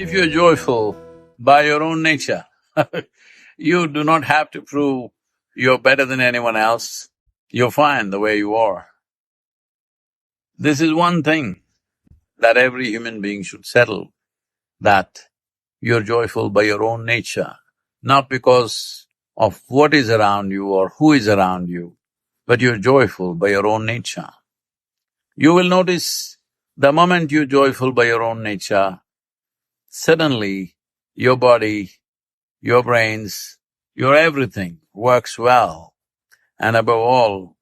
If you're joyful by your own nature, you do not have to prove you're better than anyone else. You're fine the way you are. This is one thing that every human being should settle, that you're joyful by your own nature, not because of what is around you or who is around you, but you're joyful by your own nature. You will notice the moment you're joyful by your own nature, suddenly your body, your brains, your everything works well. And above all,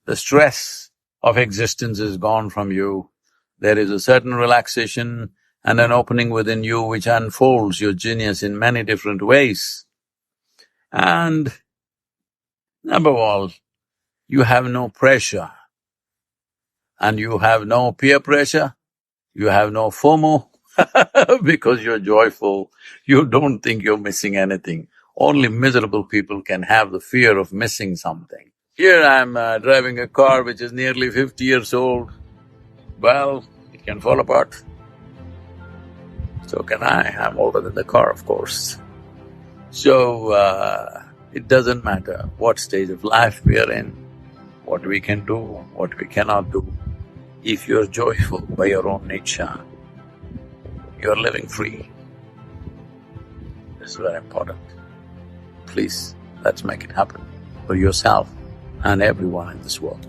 the stress of existence is gone from you. There is a certain relaxation and an opening within you which unfolds your genius in many different ways. And above all, you have no pressure and you have no peer pressure, you have no FOMO because you're joyful, you don't think you're missing anything. Only miserable people can have the fear of missing something. Here I'm driving a car which is nearly 50 years old. Well, it can fall apart. So can I. I'm older than the car, of course. So, it doesn't matter what stage of life we are in, what we can do, what we cannot do. If you're joyful by your own nature, you're living free. This is very important. Please, let's make it happen for yourself and everyone in this world.